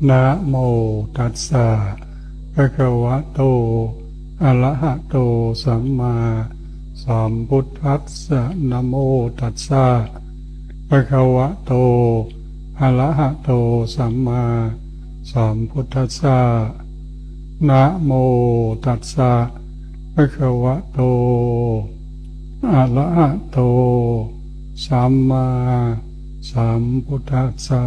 นะโมตัสสะภะคะวะโตอะระหะโตสัมมาสัมพุทธัสสะนะโมตัสสะภะคะวะโตอะระหะโตสัมมาสัมพุทธัสสะนะโมตัสสะภะคะวะโตอะระหะโตสัมมาสัมพุทธัสสะ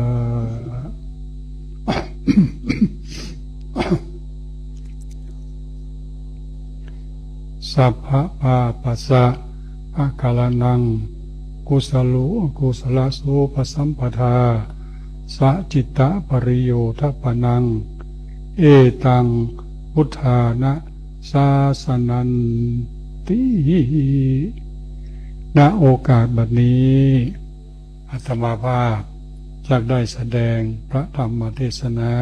สัพพะปาปัสสะภะคะละนังกุสลุกุสลสุปสัมปทาสัจจิตะปริโยทัปปนังเอตังพุทธานะสาสนันติณโอกาสบัดนี้อาตมาภาพจะได้แสดงพระธรรมเทศนา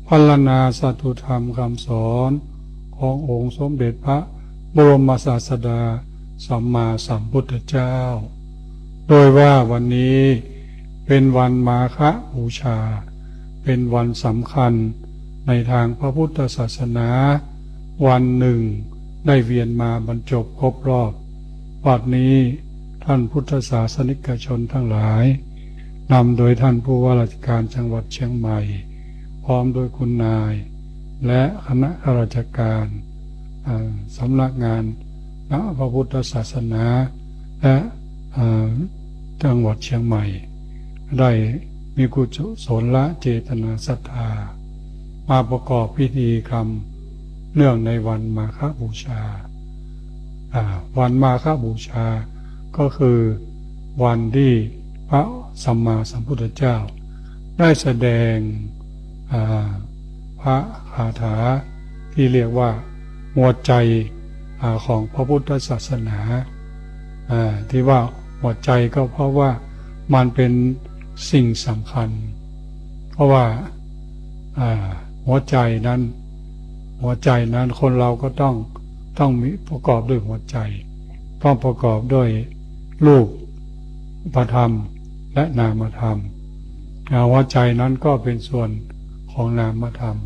พรรณนาสัตุธรรมคำสอนขององค์สมเด็จพระบรมศาสดาสัมมาสัมพุทธเจ้าโดยว่าวันนี้เป็นวันมาฆบูชาเป็นวันสำคัญในทางพระพุทธศาสนาวันหนึ่งได้เวียนมาบรรจบครบรอบวันนี้ท่านพุทธศาสนิกชนทั้งหลายนำโดยท่านผู้ว่าราชการจังหวัดเชียงใหม่พร้อมโดยคุณนายและคณะข้าราชการสำนักงานพระพุทธศาสนาและจังหวัดเชียงใหม่ได้มีกุศลละเจตนาศรัทธามาประกอบพิธีกรรมเนื่องในวันมาฆบูชาวันมาฆบูชาก็คือวันที่พระสัมมาสัมพุทธเจ้าได้แสดงพระคาถาที่เรียกว่าหัวใจของพระพุทธศาสนาที่ว่าหัวใจก็เพราะว่ามันเป็นสิ่งสำคัญเพราะว่าหัวใจนั้นคนเราก็ต้องมีประกอบด้วยหัวใจต้องประกอบด้วยรูปธรรมและนามธรรมหัวใจนั้นก็เป็นส่วนของนามธรรม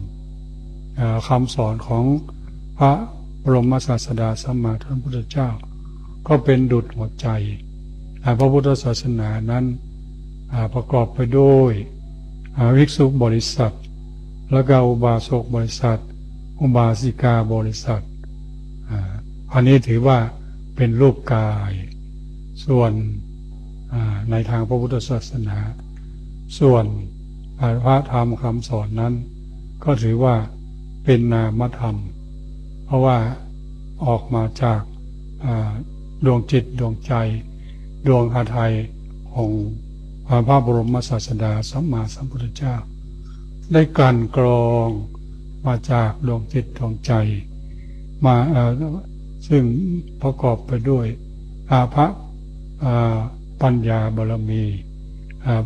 คำสอนของพระบรมศาสดาสัมมาสัมพุทธเจ้าก็เป็นดุจหัวใจพระพุทธศาสนานั้นประกอบไปด้วยภิกษุบริษัทและก็อุบาสกบริษัทอุบาสิกาบริษัทอันนี้ถือว่าเป็นรูปกายส่วนในทางพระพุทธศาสนาส่วนพระธรรมคำสอนนั้นก็ถือว่าเป็นนามธรรมเพราะว่าออกมาจากดวงจิตดวงใจดวงหทัยของพระบรมศาสดาสัมมาสัมพุทธเจ้าได้กลั่นกรองมาจากดวงจิตดวงใจมาซึ่งประกอบไปด้วยพระปัญญาบารมี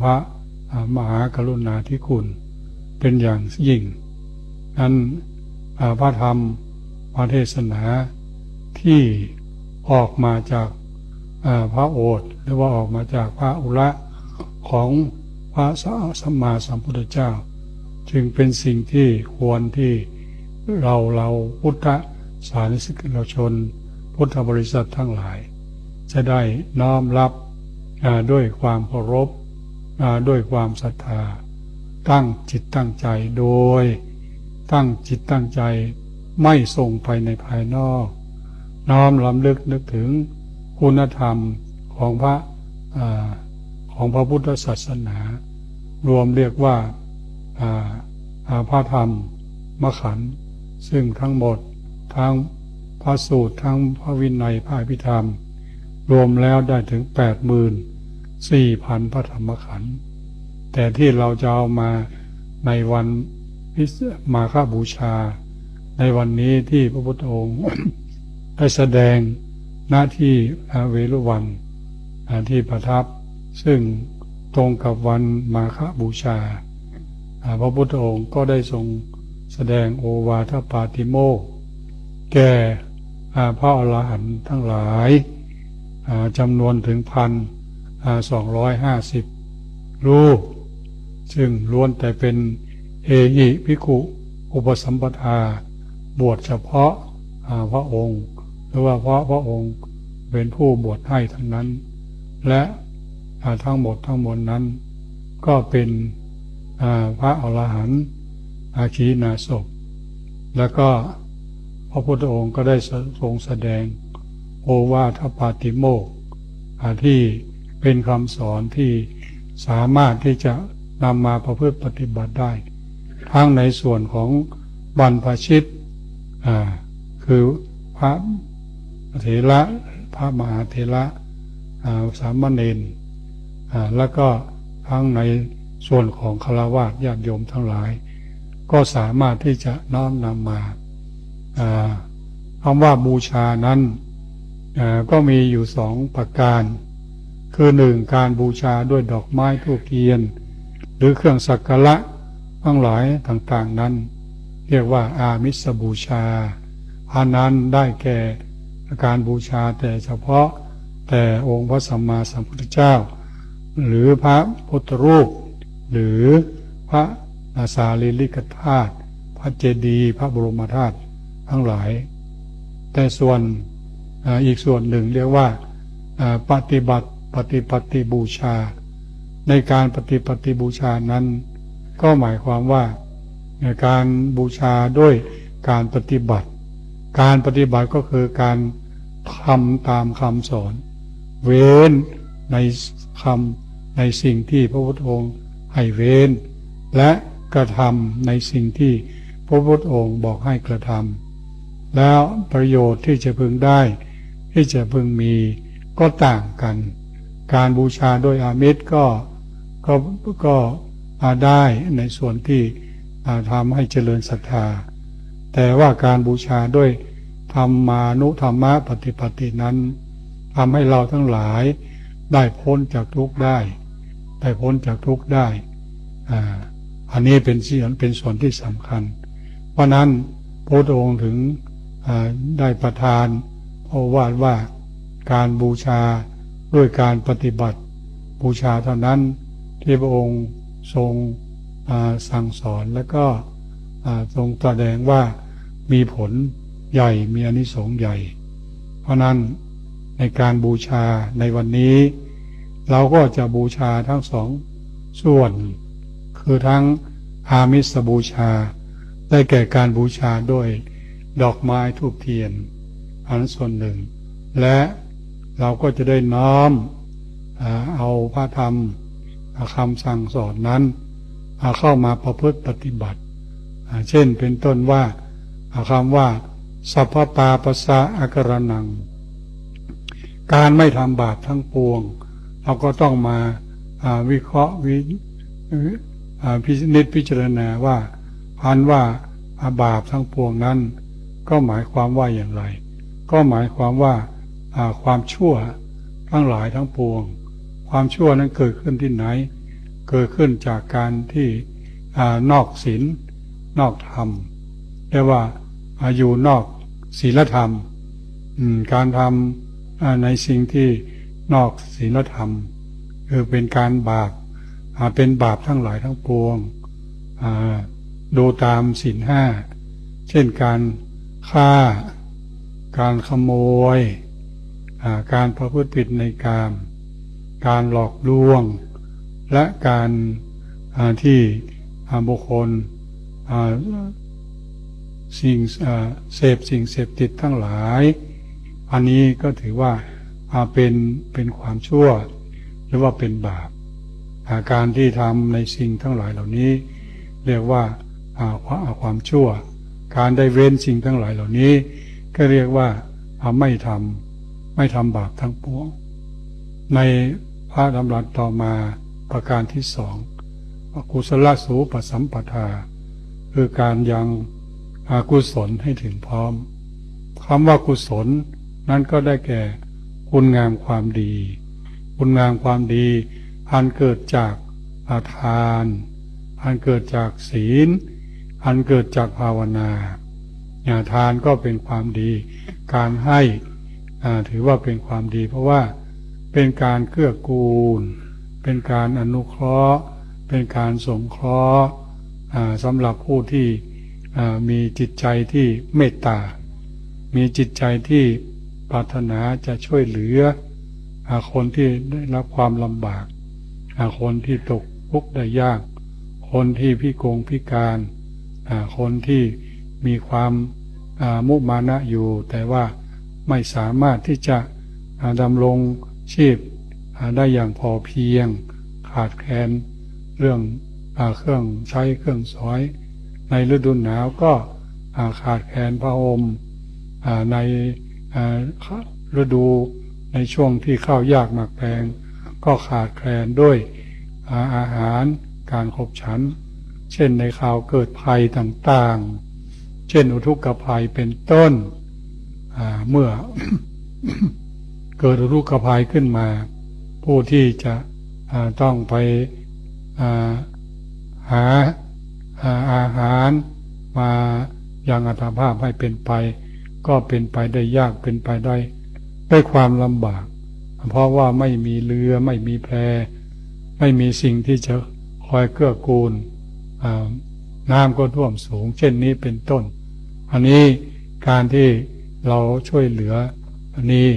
พระมหากรุณาธิคุณเป็นอย่างยิ่งนั้นพระธรรมพระเทศนาที่ออกมาจากพระโอษฐ์หรือว่าออกมาจากพระอุระของพระสัมมาสัมพุทธเจ้าจึงเป็นสิ่งที่ควรที่เราพุทธศาสนิกชนพุทธบริษัททั้งหลายจะได้น้อมรับด้วยความเคารพด้วยความศรัทธาตั้งจิตตั้งใจโดยตั้งจิตตั้งใจไม่ส่งไปในภายนอกน้อมรำลึกนึกถึงคุณธรรมของพระพุทธศาสนารวมเรียกว่าพระธรรมมขันธ์ซึ่งทั้งหมดทั้งพระสูตรทั้งพระวินัยพระอภิธรรมรวมแล้วได้ถึง 84,000 พระธรรมขันธ์แต่ที่เราจะเอามาในวันมาฆบูชาในวันนี้ที่พระพุทธองค์ ได้แสดงหน้าที่เวรุวันที่ประทับซึ่งตรงกับวันมาฆบูชาพระพุทธองค์ก็ได้ทรงแสดงโอวาทปาติโมกข์แก่พระอรหันต์ทั้งหลายจำนวนถึง1,250 รูปซึ่งล้วนแต่เป็น เอหิภิกขุอุปสัมปทาบวชเฉพาะพระองค์หรือว่าเพราะพระองค์เป็นผู้บวชให้ทั้งนั้นและทั้งหมดทั้งมวลนั้นก็เป็นพระอรหันต์อาคีนาศพแล้วก็พระพุทธองค์ก็ได้ทรงแสดงโอวาทปาติโมกข์ที่เป็นคำสอนที่สามารถที่จะนำมาประพฤติปฏิบัติได้ทั้งในส่วนของบรรพชิตคือพระเถระพระมหาเถระสามเณรแล้วก็ทั้งในส่วนของฆราวาสญาติโยมทั้งหลายก็สามารถที่จะน้อมนำมาคำว่าบูชานั้นก็มีอยู่สองประการคือหนึ่งการบูชาด้วยดอกไม้ธูปเทียนหรือเครื่องสักการะทั้งหลายต่างๆนั้นเรียกว่าอามิสบูชาอันนั้นได้แก่การบูชาแต่เฉพาะแต่องค์พระสัมมาสัมพุทธเจ้าหรือพระพุทธรูปหรือพระสารีริกธาตุพระเจดีย์พระบรมธาตุทั้งหลายแต่ส่วนอีกส่วนหนึ่งเรียกว่าปฏิบูชาในการปฏิบูชานั้นก็หมายความว่าการบูชาด้วยการปฏิบัติก็คือการทำตามคำสอนเว้นในสิ่งที่พระพุทธองค์ให้เว้นและกระทำในสิ่งที่พระพุทธองค์บอกให้กระทำแล้วประโยชน์ที่จะพึงได้ที่จะพึงมีก็ต่างกันการบูชาด้วยอามิสก็ได้ในส่วนที่ทำให้เจริญศรัทธาแต่ว่าการบูชาด้วยธรรมานุธรรมะปฏิปตินั้นทำให้เราทั้งหลายได้พ้นจากทุกข์ได้พ้นจากทุกข์ได้อันนี้เป็นส่วนที่สำคัญเพราะนั้นพระองค์ถึงได้ประทานโอวาทว่าการบูชาด้วยการปฏิบัติบูชาเท่านั้นที่พระองค์ทรงสั่งสอนและก็ทรงแสดงว่ามีผลใหญ่มีอานิสงส์ใหญ่เพราะนั้นในการบูชาในวันนี้เราก็จะบูชาทั้งสองส่วนคือทั้งอามิสบูชาได้แก่การบูชาด้วยดอกไม้ธูปเทียนอันส่วนหนึ่งและเราก็จะได้น้อมเอาพระธรรมคำสั่งสอนนั้นเข้ามาประพฤติปฏิบัติเช่นเป็นต้นว่าคำว่าสัพพปาปัสสะอาการนังการไม่ทำบาปทั้งปวงเราก็ต้องมาวิเคราะห์พิจารณาว่าพันว่าบาปทั้งปวงนั้นก็หมายความว่าอย่างไรก็หมายความว่าความชั่วทั้งหลายทั้งปวงความชั่วนั้นเกิดขึ้นที่ไหนเกิดขึ้นจากการที่นอกศีลนอกธรรมเรียกว่าอยู่นอกศีลธรรมการทำในสิ่งที่นอกศีลธรรมคือเป็นการบาปเป็นบาปทั้งหลายทั้งปวงดูตามศีลห้าเช่นการฆ่าการขโมยการประพฤติผิดในกามการหลอกลวงและการที่บุคคลสิ่งเสพติดทั้งหลายอันนี้ก็ถือว่าเป็นความชั่วหรือว่าเป็นบาปการที่ทำในสิ่งทั้งหลายเหล่านี้เรียกว่าความชั่วการได้เว้นสิ่งทั้งหลายเหล่านี้ก็เรียกว่าไม่ทำบาปทั้งปวงในพระดำรัสต่อมาประการที่สองกุศลสูปสัมปทาคือการยังกุศลให้ถึงพร้อมคำว่ากุศลนั้นก็ได้แก่คุณงามความดีคุณงามความดีอันเกิดจากทานอันเกิดจากศีลอันเกิดจากภาวนาทานก็เป็นความดีการให้ถือว่าเป็นความดีเพราะว่าเป็นการเกื้อกูลเป็นการอนุเคราะห์เป็นการสงเคราะห์ สำหรับผู้ที่มีจิตใจที่เมตตามีจิตใจที่ปรารถนาจะช่วยเหลือคนที่ได้รับความลำบากคนที่ตกทุกข์ได้ยากคนที่พิกลพิการคนที่มีความมุมานะอยู่แต่ว่าไม่สามารถที่จะดำรงชีพได้อย่างพอเพียงขาดแคลนเรื่องเครื่องใช้เครื่องสอยในฤดูหนาวก็ขาดแคลนผ้าห่มในฤดูในช่วงที่ข้าวยากหมากแพงก็ขาดแคลนด้วยอาหารการขบฉันเช่นในข่าวเกิดภัยต่างๆเช่นอุทกภัยเป็นต้นเมื่อ เกิดอุทกภัยขึ้นมาผู้ที่จะต้องไปหาอาหารมายังอัตภาพให้เป็นไปก็เป็นไปได้ยากเป็นไปได้ด้วยความลำบากเพราะว่าไม่มีเรือไม่มีแพไม่มีสิ่งที่จะคอยเกื้อกูลน้ำก็ท่วมสูงเช่นนี้เป็นต้นอันนี้การที่เราช่วยเหลืออันนี้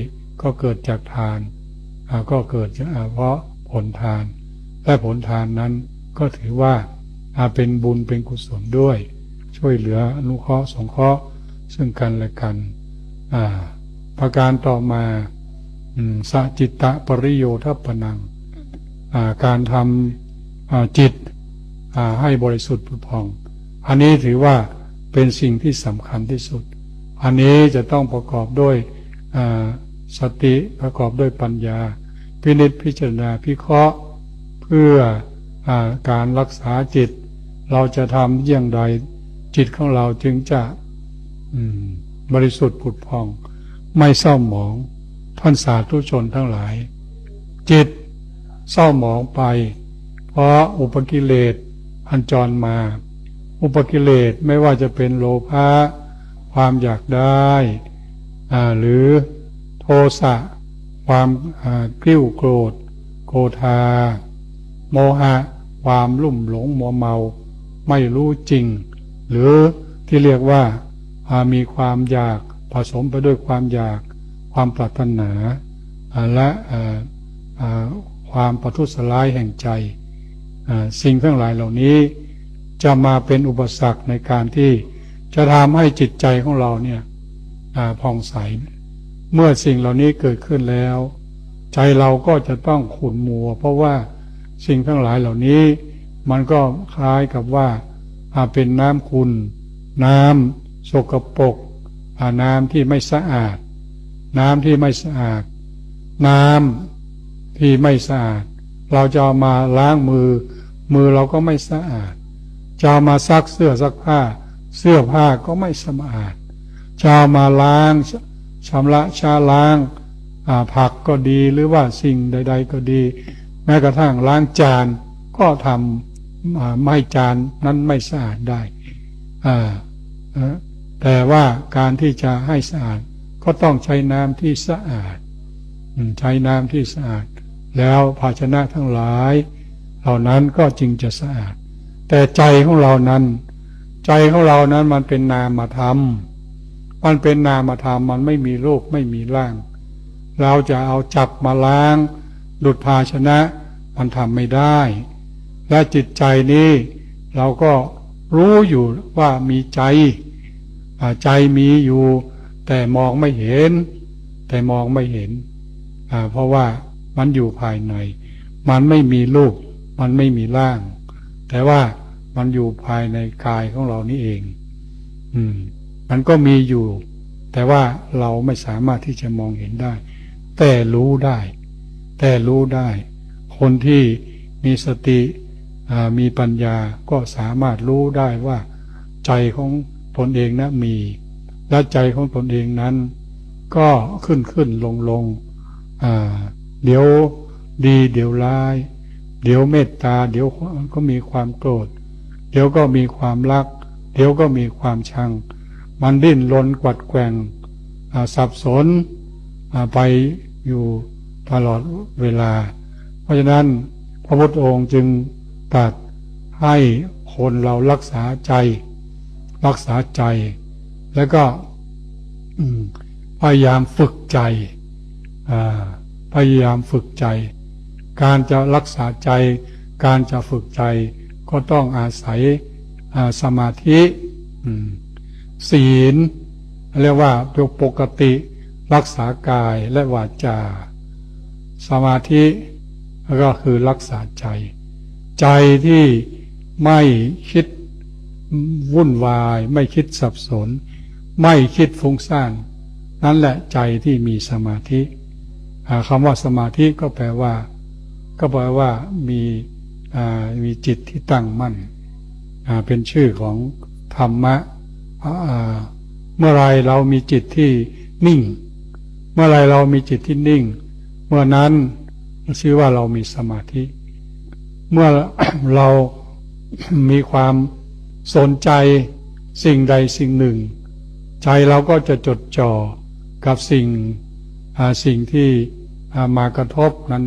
ก็เกิดจากทานก็เกิดเพราะผลทานและผลทานนั้นก็ถือว่าเป็นบุญเป็นกุศลด้วยช่วยเหลืออนุเคราะห์สงเคราะห์ซึ่งกันและกันประการต่อมาสัจิตตปริโยทัปปนังการทำจิตให้บริสุทธิ์ผุดผ่องอันนี้ถือว่าเป็นสิ่งที่สำคัญที่สุดอันนี้จะต้องประกอบด้วยสติประกอบด้วยปัญญาพินิจพิจารณาพิเคราะห์เพื่อการรักษาจิตเราจะทำอย่างไรจิตของเราจึงจะบริสุทธิ์ผุดผ่องไม่เศร้าหมองท่านสาธุชนทั้งหลายจิตเศร้าหมองไปเพราะอุปกิเลสอันจรมาอุปกิเลสไม่ว่าจะเป็นโลภะความอยากได้หรือโทสะความกริ้วโกรธโกธาโมหะความลุ่มหลงมัวเมาไม่รู้จริงหรือที่เรียกว่ามีความอยากผสมไปด้วยความอยากความปรารถนาและความประทุษร้ายแห่งใจสิ่งทั้งหลายเหล่านี้จะมาเป็นอุปสรรคในการที่จะทำให้จิตใจของเราเนี่ยผ่องใสเมื่อสิ่งเหล่านี้เกิดขึ้นแล้วใจเราก็จะต้องขุ่นมัวเพราะว่าสิ่งทั้งหลายเหล่านี้มันก็คล้ายกับว่าเป็นน้ำขุ่นน้ำสกปรกน้ำที่ไม่สะอาดน้ำที่ไม่สะอาดน้ำที่ไม่สะอาดเราจะเอามาล้างมือเราก็ไม่สะอาดจะเอามาซักเสื้อซักผ้าเสื้อผ้าก็ไม่สะอาดจะเอามาล้างชำระชาล้างผักก็ดีหรือว่าสิ่งใดๆก็ดีแม้กระทั่งล้างจานก็ทำไม่จานนั้นไม่สะอาดได้แต่ว่าการที่จะให้สะอาดก็ต้องใช้น้ำที่สะอาดใช้น้ำที่สะอาดแล้วภาชนะทั้งหลายเหล่านั้นก็จึงจะสะอาดแต่ใจของเรานั้นมันเป็นนามธรรมมันเป็นนามธรรมมันไม่มีรูปไม่มีร่างเราจะเอาจับมาล้างดุจภาชนะมันทำไม่ได้และจิตใจนี้เราก็รู้อยู่ว่ามีใจมีอยู่แต่มองไม่เห็นเพราะว่ามันอยู่ภายในมันไม่มีรูปมันไม่มีร่างแต่ว่ามันอยู่ภายในกายของเรานี่เองมันก็มีอยู่แต่ว่าเราไม่สามารถที่จะมองเห็นได้แต่รู้ได้คนที่มีสติมีปัญญาก็สามารถรู้ได้ว่าใจของตนเองนะมีและใจของตนเองนั้นก็ขึ้นลงเดี๋ยวดีเดี๋ยวร้ายเดี๋ยวเมตตาเดี๋ยวก็มีความโกรธเดี๋ยวก็มีความรักเดี๋ยวก็มีความชังมันดิ้นรนกวัดแกว่งสับสนไปอยู่ตลอดเวลาเพราะฉะนั้นพระพุทธองค์จึงตรัสให้ค คนเรารักษาใจแล้วก็พยายามฝึกใจพยายามฝึกใจการจะรักษาใจการจะฝึกใจก็ต้องอาศัยสมาธิศีลเรียกว่าปกติรักษากายและวาจาสมาธิก็คือรักษาใจที่ไม่คิดวุ่นวายไม่คิดสับสนไม่คิดฟุ้งซ่านนั่นแหละใจที่มีสมาธิคำว่าสมาธิก็แปลว่ามีจิตที่ตั้งมั่นเป็นชื่อของธรรมะเมื่อไรเรามีจิตที่นิ่งเมื่อไรเรามีจิตที่นิ่งเมื่อนั้นชื่อว่าเรามีสมาธิเมื่อเรามีความสนใจสิ่งใดสิ่งหนึ่งใจเราก็จะจดจ่อกับสิ่งที่มากระทบนั้น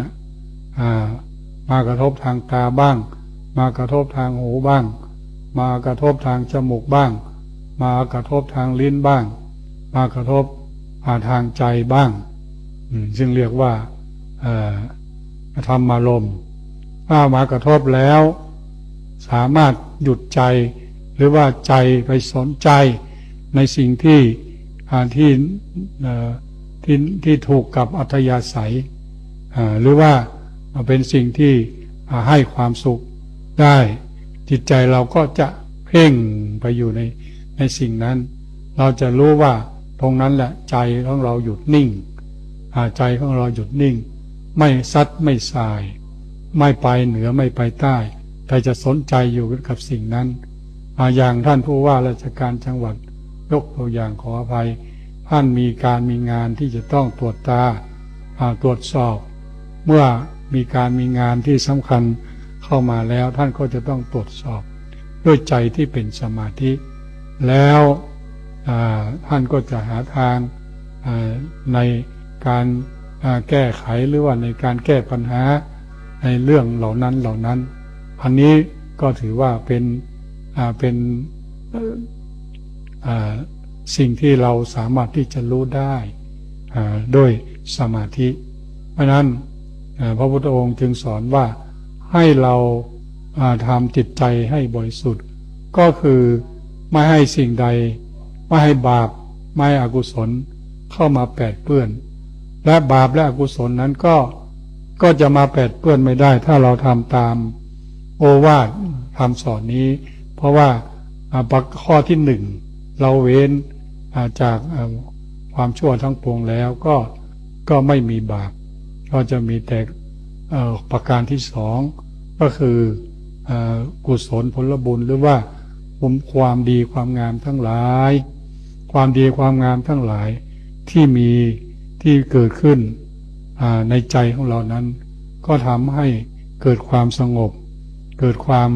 มากระทบทางตาบ้างมากระทบทางหูบ้างมากระทบทางจมูกบ้างมากระทบทางลิ้นบ้างมากระทบทางใจบ้างซึ่งเรียกว่าธรรมารมณ์ถ้ามากระทบแล้วสามารถหยุดใจหรือว่าใจไปสนใจในสิ่งที่ถูกกับอัธยาศัยหรือว่าเป็นสิ่งที่ให้ความสุขได้จิตใจเราก็จะเพ่งไปอยู่ในสิ่งนั้นเราจะรู้ว่าตรงนั้นแหละใจของเราหยุดนิ่งใจของเราหยุดนิ่งไม่ซัดไม่สายไม่ไปเหนือไม่ไปใต้แต่จะสนใจอยู่กับสิ่งนั้นอย่างท่านผู้ว่าราชการจังหวัดยกตัวอย่างขออภัยท่านมีงานที่จะต้องตรวจตรวจสอบเมื่อมีงานที่สำคัญเข้ามาแล้วท่านก็จะต้องตรวจสอบด้วยใจที่เป็นสมาธิแล้วท่านก็จะหาทางในการแก้ไขหรือว่าในการแก้ปัญหาในเรื่องเหล่านั้นอันนี้ก็ถือว่าเป็นสิ่งที่เราสามารถที่จะรู้ได้ด้วยสมาธิเพราะนั้นพระพุทธองค์จึงสอนว่าให้เราทำจิตใจให้บริสุทธิ์ก็คือไม่ให้สิ่งใดไม่ให้บาปไม่ให้อกุศลเข้ามาแปดเปื้อนและบาปและอกุศลนั้นก็จะมาแปดเปื้อนไม่ได้ถ้าเราทำตามโอวาทคำสอนนี้เพราะว่าข้อที่หนึ่งเราเว้นจากความชั่วทั้งปวงแล้วก็ไม่มีบาปก็จะมีแต่ประการที่สองก็คือกุศลผลบุญหรือว่าความดีความงามทั้งหลายความดีความงามทั้งหลายที่เกิดขึ้นในใจของเรานั้นก็ทำให้เกิดความสงบเกิดความ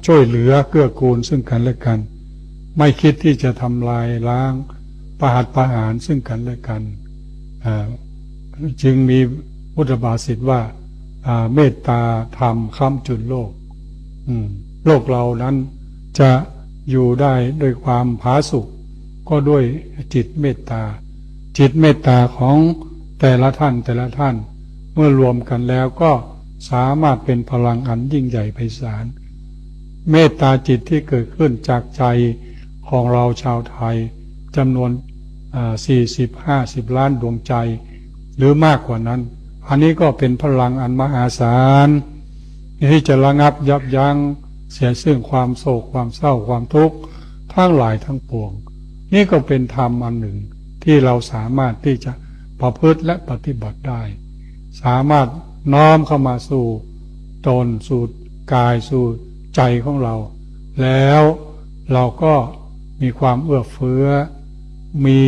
ช่วยเหลือเกื้อกูลซึ่งกันและกันไม่คิดที่จะทำลายล้างประหารซึ่งกันและกันจึงมีพุทธภาษิตว่าเมตตาธรรมค้ำจุนโลกโลกเรานั้นจะอยู่ได้ด้วยความผาสุกก็ด้วยจิตเมตตาของแต่ละท่านเมื่อรวมกันแล้วก็สามารถเป็นพลังอันยิ่งใหญ่ไพศาลเมตตาจิตที่เกิดขึ้นจากใจของเราชาวไทยจำนวน40-50 ล้านดวงใจหรือมากกว่านั้นอันนี้ก็เป็นพลังอันมหาศาลที่จะระงับยับยั้งเสียซึ่งความโศกความเศร้าความทุกข์ทั้งหลายทั้งปวงนี่ก็เป็นธรรมอันหนึ่งที่เราสามารถที่จะประพฤติและปฏิบัติได้สามารถน้อมเข้ามาสู่ตนสู่กายสู่ใจของเราแล้วเราก็มีความเอื้อเฟื้อมี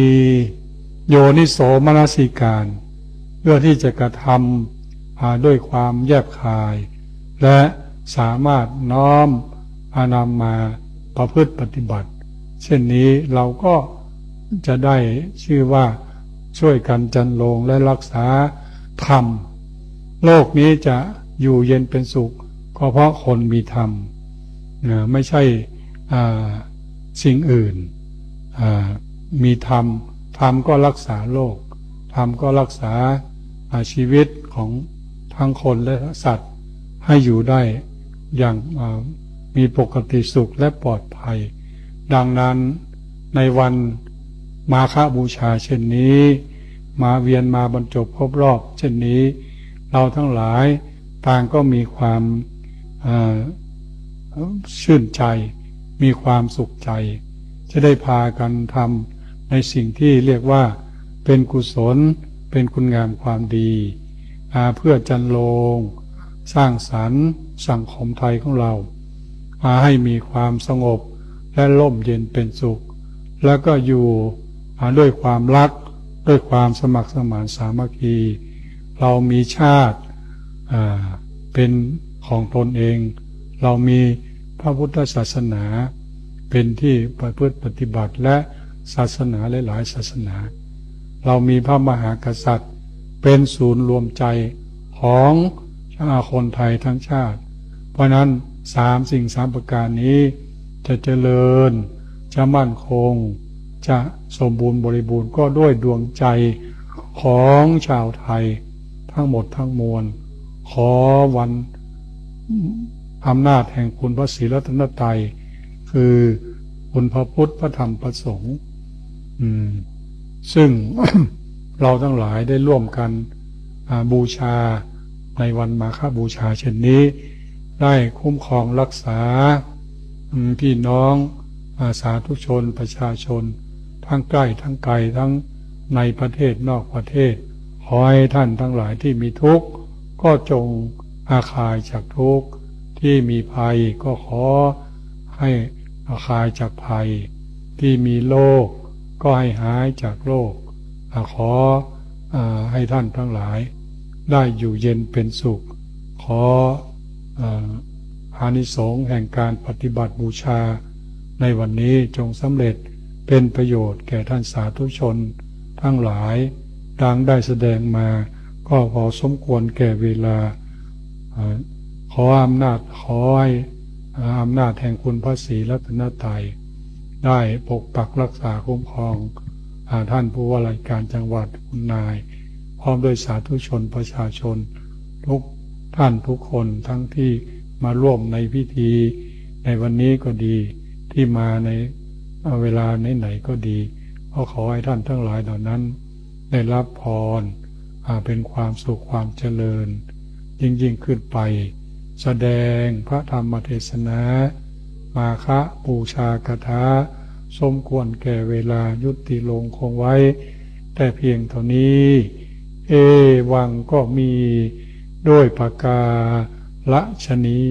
โยนิโสมนสิการเพื่อที่จะกระทำด้วยความแยบคายและสามารถน้อมนำมาประพฤติปฏิบัติเช่นนี้เราก็จะได้ชื่อว่าช่วยกันจันโลงและรักษาธรรมโลกนี้จะอยู่เย็นเป็นสุข ก็เพราะคนมีธรรมไม่ใช่สิ่งอื่นมีธรรมก็รักษาโลกธรรมก็รักษาชีวิตของทั้งคนและสัตว์ให้อยู่ได้อย่างมีปกติสุขและปลอดภัยดังนั้นในวันมาฆบูชาเช่นนี้มาเวียนมาบรรจบครบรอบเช่นนี้เราทั้งหลายต่างก็มีความชื่นใจมีความสุขใจจะได้พากันทำในสิ่งที่เรียกว่าเป็นกุศลเป็นคุณงามความดีเพื่อจันโลงสร้างสรรค์สังคมไทยของเราให้มีความสงบและร่มเย็นเป็นสุขแล้วก็อยู่ด้วยความรักด้วยความสมัครสมานสามัคคีเรามีชาติเป็นของตนเองเรามีพระพุทธศาสนาเป็นที่ประพฤติปฏิบัติและศาสนาหลายๆศาสนาเรามีพระมหากษัตริย์เป็นศูนย์รวมใจของคนไทยทั้งชาติเพราะนั้นสิ่งประการนี้จะเจริญจะมั่นคงจะสมบูรณ์บริบูรณ์ก็ด้วยดวงใจของชาวไทยทั้งหมดทั้งมวลขอวันอำนาจแห่งคุณพระศรีรัตนตรัยคือคุณพระพุทธพระธรรมพระสงฆ์ซึ่ง เราทั้งหลายได้ร่วมกันบูชาในวันมาฆบูชาเช่นนี้ได้คุ้มครองรักษาพี่น้องสาธุชนประชาชนทั้งใกล้ทั้งไกลทั้งในประเทศนอกประเทศขอให้ท่านทั้งหลายที่มีทุกข์ก็จงคลายจากทุกข์ที่มีภัยก็ขอให้คลายจากภัยที่มีโรคก็ให้หายจากโรคขอให้ท่านทั้งหลายได้อยู่เย็นเป็นสุขขออานิสงส์แห่งการปฏิบัติบูชาในวันนี้จงสำเร็จเป็นประโยชน์แก่ท่านสาธุชนทั้งหลายดังได้แสดงมาก็พอสมควรแก่เวลาขออำนาจขอให้อำนาจแห่งคุณพระศรีรัตนตรัยได้ปกปักรักษาคุ้มครองท่านผู้ว่าราชการจังหวัดคุณนายพร้อมด้วยสาธุชนประชาชนทุกท่านทุกคนทั้งที่มาร่วมในพิธีในวันนี้ก็ดีที่มาในเวลาไหนๆก็ดีก็ขอให้ท่านทั้งหลายเหล่านั้นได้รับพรเป็นความสุขความเจริญยิ่งขึ้นไปแสดงพระธรรมเทศนามาฆบูชากถาสมควรแก่เวลายุติลงคงไว้แต่เพียงเท่านี้เอวังก็มีด้วยประกาศฉะนี้